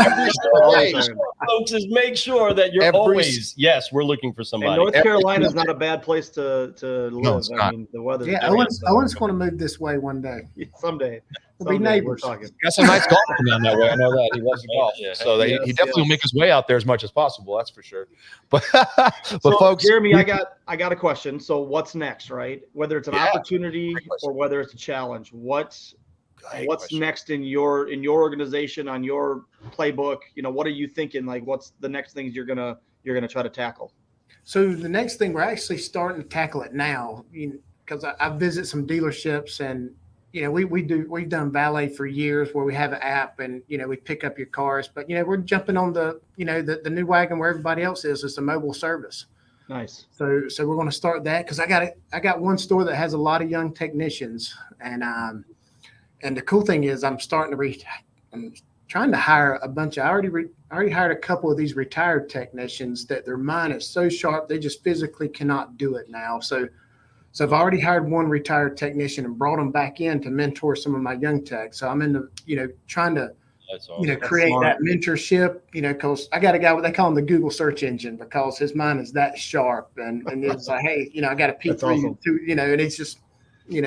Folks, is make sure that you're always, yes, we're looking for somebody. And North Carolina is not a bad place to live. No, it's not. I mean, the weather. Yeah, Owen's going to move this way one day. Someday. We'll be neighbors. We're talking. Got some nice golf down that way. I know that he loves to golf, so he definitely will make his way out there as much as possible. That's for sure. But folks, Jeremy, I got a question. So what's next, right? Whether it's an opportunity or whether it's a challenge, what's next in your organization, on your playbook? You know, what are you thinking? Like, what's the next things you're gonna try to tackle? So the next thing, we're actually starting to tackle it now, because I visit some dealerships, and we've done valet for years where we have an app and we pick up your cars, but we're jumping on the new wagon where everybody else is. It's a mobile service. Nice. So we're going to start that, because I got one store that has a lot of young technicians, and the cool thing is I'm trying to hire a bunch. I already hired a couple of these retired technicians that their mind is so sharp they just physically cannot do it now. So I've already hired one retired technician and brought them back in to mentor some of my young techs. So I'm in the trying to create that mentorship. Because I got a guy, what they call him the Google search engine, because his mind is that sharp, and it's like, hey, I got a P3, and it's just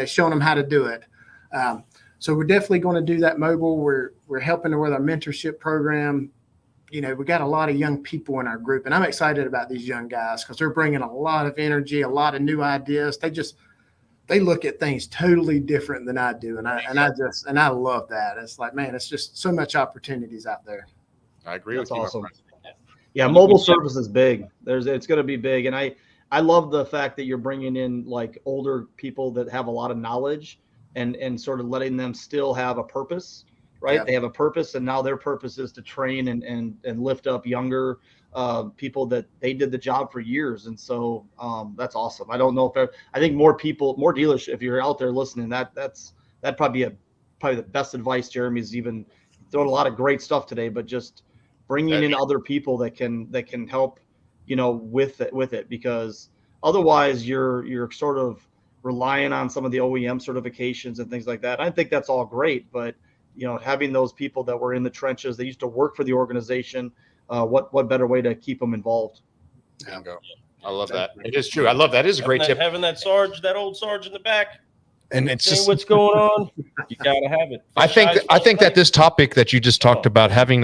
showing them how to do it. So we're definitely going to do that mobile. We're helping with our mentorship program. We got a lot of young people in our group, and I'm excited about these young guys because they're bringing a lot of energy, a lot of new ideas. They look at things totally different than I do, and I love that. It's like, man, it's just so much opportunities out there. I agree That's with you. awesome. Yeah, mobile service is big. It's going to be big, and I love the fact that you're bringing in like older people that have a lot of knowledge and sort of letting them still have a purpose, right? Yeah. They have a purpose, and now their purpose is to train and lift up younger people that they did the job for years. And so that's awesome. I don't know if I think more dealers, if you're out there listening, that'd probably be probably the best advice. Jeremy's even throwing a lot of great stuff today, but just bringing in other people that can help, with it, because otherwise you're sort of relying on some of the OEM certifications and things like that. I think that's all great, but having those people that were in the trenches, they used to work for the organization, what better way to keep them involved? Bingo. I love that. It is true. I love that. It is a great tip. Having that old Sarge in the back. And it's just what's going on. You gotta have it. I think that this topic that you just talked about, having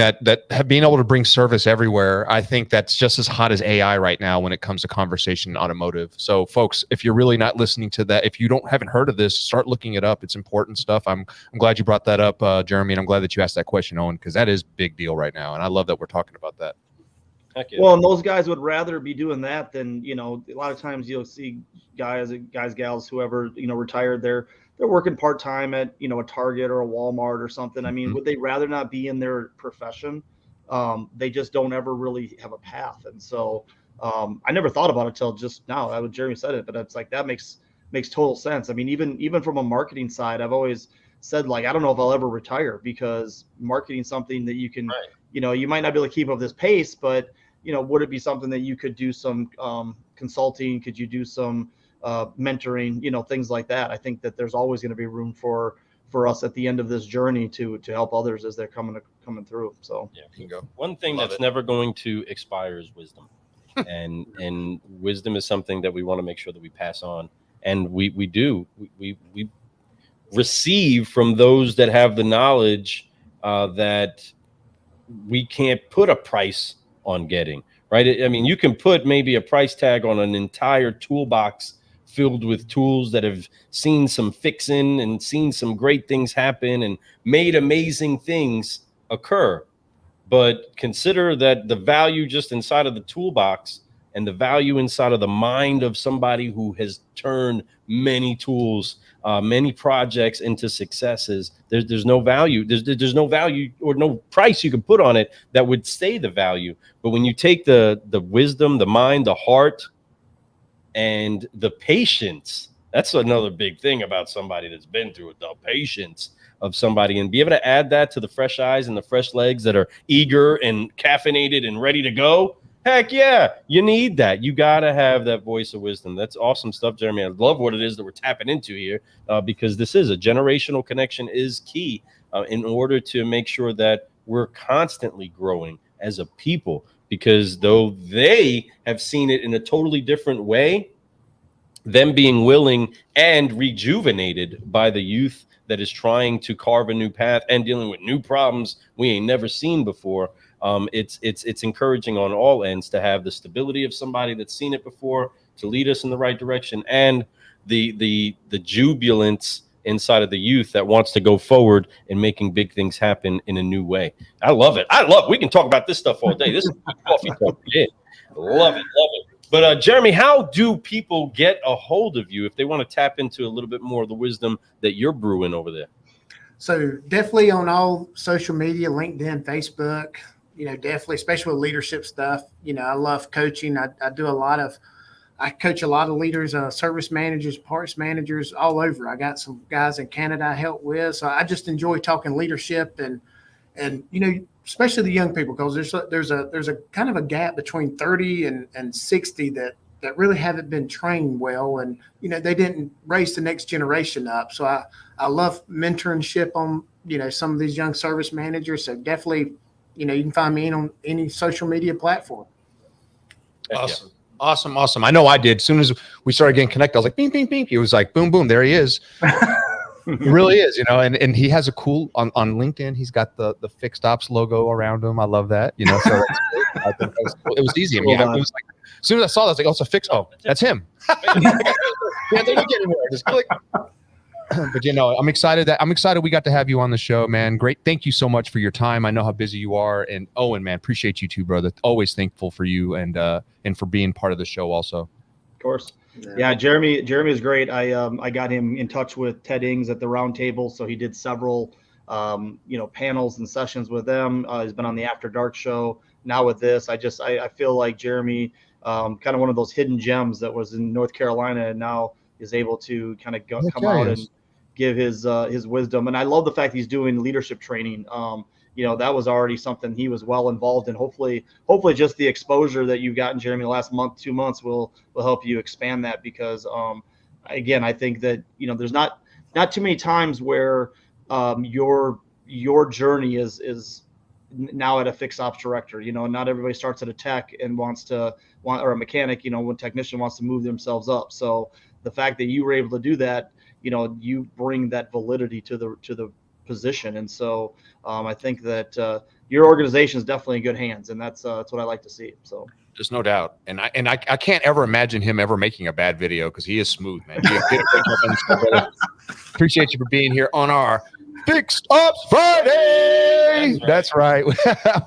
being able to bring service everywhere, I think that's just as hot as AI right now when it comes to conversation in automotive. So, folks, if you're really not listening to that, if you haven't heard of this, start looking it up. It's important stuff. I'm glad you brought that up, Jeremy, and I'm glad that you asked that question, Owen, because that is a big deal right now, and I love that we're talking about that. Well, and those guys would rather be doing that than, a lot of times you'll see guys, gals, whoever, retired, they're working part-time at, a Target or a Walmart or something. I mean, would they rather not be in their profession? They just don't ever really have a path. And so I never thought about it till just now. Jeremy said it, but it's like, that makes total sense. I mean, even from a marketing side, I've always said, like, I don't know if I'll ever retire, because marketing something that you can, you might not be able to keep up this pace, but would it be something that you could do some consulting? Could you do some mentoring, things like that? I think that there's always going to be room for us at the end of this journey to help others as they're coming through. So one thing that's never going to expire is wisdom. and wisdom is something that we want to make sure that we pass on. And we receive from those that have the knowledge that we can't put a price on getting, right? I mean, you can put maybe a price tag on an entire toolbox filled with tools that have seen some fixing and seen some great things happen and made amazing things occur. But consider that the value just inside of the toolbox and the value inside of the mind of somebody who has turned many tools, many projects into successes. There's no value. There's no value or no price you can put on it that would stay the value. But when you take the wisdom, the mind, the heart, and the patience, that's another big thing about somebody that's been through it, the patience of somebody, and be able to add that to the fresh eyes and the fresh legs that are eager and caffeinated and ready to go. Heck yeah, you need that. You got to have that voice of wisdom. That's awesome stuff, Jeremy. I love what it is that we're tapping into here, because this is a generational connection is key in order to make sure that we're constantly growing as a people, because though they have seen it in a totally different way, them being willing and rejuvenated by the youth that is trying to carve a new path and dealing with new problems we ain't never seen before. It's encouraging on all ends to have the stability of somebody that's seen it before to lead us in the right direction, and the jubilance inside of the youth that wants to go forward and making big things happen in a new way. I love it. We can talk about this stuff all day. This is coffee talk. Yeah. Love it. But Jeremy, how do people get a hold of you if they want to tap into a little bit more of the wisdom that you're brewing over there? So definitely on all social media, LinkedIn, Facebook, definitely, especially with leadership stuff. I love coaching. I coach a lot of leaders, service managers, parts managers all over. I got some guys in Canada I help with. So I just enjoy talking leadership and especially the young people, because there's a kind of a gap between 30 and 60 that really haven't been trained well, and they didn't raise the next generation up. So I love mentorship on some of these young service managers. So definitely you can find me on any social media platform. Awesome. Awesome. I know I did. As soon as we started getting connected, I was like, bing, bing, bing. It was like, boom, boom. There he is. He really is, and he has a cool on LinkedIn. He's got the fixed ops logo around him. I love that. So that's cool. I think that was cool. It was easy. I mean, it was like, as soon as I saw that, I was like, oh, it's a fix. Oh, that's him. Yeah, there you get it. Just click. But I'm excited we got to have you on the show, man. Great. Thank you so much for your time. I know how busy you are. And Owen, man, appreciate you too, brother. Always thankful for you and for being part of the show also. Of course. Yeah, Jeremy is great. I got him in touch with Ted Ings at the round table. So he did several panels and sessions with them. He's been on the After Dark show. Now with this, I feel like Jeremy, kind of one of those hidden gems that was in North Carolina and now is able to kind of come out and give his wisdom. And I love the fact he's doing leadership training. That was already something he was well involved in. Hopefully just the exposure that you've gotten, Jeremy, the last month, 2 months will help you expand that, because again, I think that, there's not too many times where your journey is now at a fixed ops director. Not everybody starts at a tech and or a mechanic, when technician wants to move themselves up. So the fact that you were able to do that, you bring that validity to the position. And so I think that your organization is definitely in good hands, and that's what I like to see. So there's no doubt. And I can't ever imagine him ever making a bad video, because he is smooth, man. Appreciate you for being here on our Fixed Ops Friday. That's right.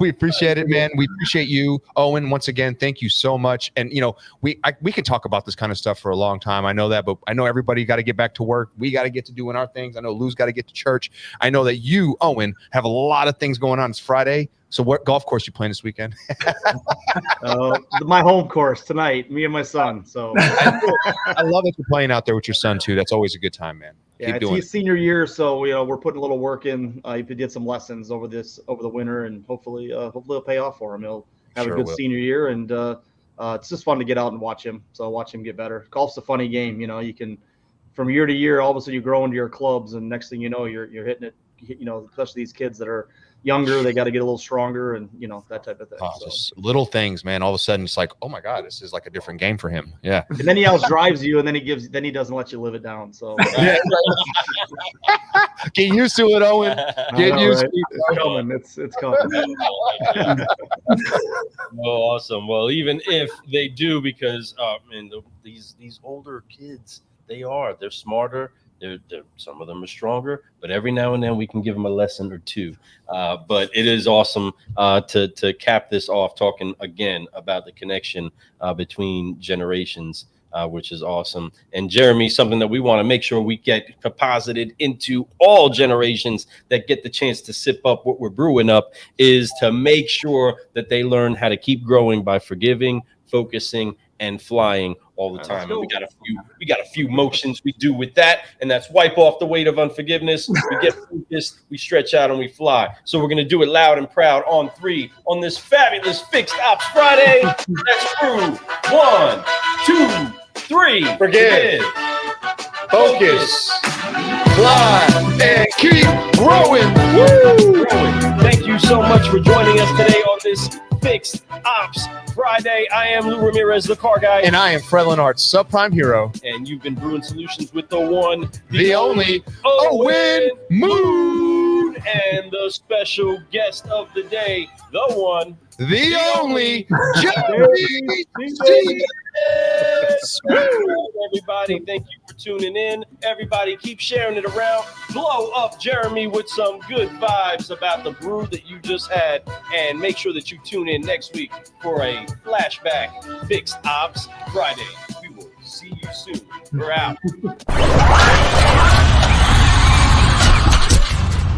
We appreciate it, man. We appreciate you, Owen. Once again, thank you so much. And we can talk about this kind of stuff for a long time. I know that, but I know everybody got to get back to work. We got to get to doing our things. I know Lou's got to get to church. I know that you, Owen, have a lot of things going on. It's Friday. So what golf course you playing this weekend? My home course tonight, me and my son. So I love that you're playing out there with your son too. That's always a good time, man. Yeah, it's his senior year, so we're putting a little work in. He did some lessons over the winter, and hopefully it'll pay off for him. He'll have a good senior year, and it's just fun to get out and watch him. So watch him get better. Golf's a funny game. You can, from year to year, all of a sudden you grow into your clubs, and next thing you know, you're hitting it. Especially these kids that are younger, they got to get a little stronger, and that type of thing. Just little things, man. All of a sudden, it's like, oh my God, this is like a different game for him. Yeah. And then he outdrives you, and then he doesn't let you live it down. So get used to it, Owen. Get used to it. It's coming. It's coming. Oh, awesome. Well, even if they do, because these older kids, they're smarter. Some of them are stronger, but every now and then we can give them a lesson or two. But it is awesome to cap this off talking again about the connection between generations, which is awesome. And Jeremy, something that we want to make sure we get deposited into all generations that get the chance to sip up what we're brewing up, is to make sure that they learn how to keep growing by forgiving, focusing, and flying all the time. And we got a few motions we do with that, and that's wipe off the weight of unforgiveness. We get focused, we stretch out, and we fly. So we're gonna do it loud and proud on 3 on this fabulous Fixed Ops Friday. Let's prove 1, 2, 3. Forgive, focus, fly, and keep growing. Woo! Thank you so much for joining us today on this Fixed Ops Friday. I am Lou Ramirez, the car guy. And I am Fred Lenart, subprime hero. And you've been brewing solutions with the one, the only Owen Moon. And the special guest of the day, the one, the only Jeremy. Everybody, thank you for tuning in. Everybody, keep sharing it around. Blow up Jeremy with some good vibes about the brew that you just had. And make sure that you tune in next week for a flashback Fixed Ops Friday. We will see you soon. We're out.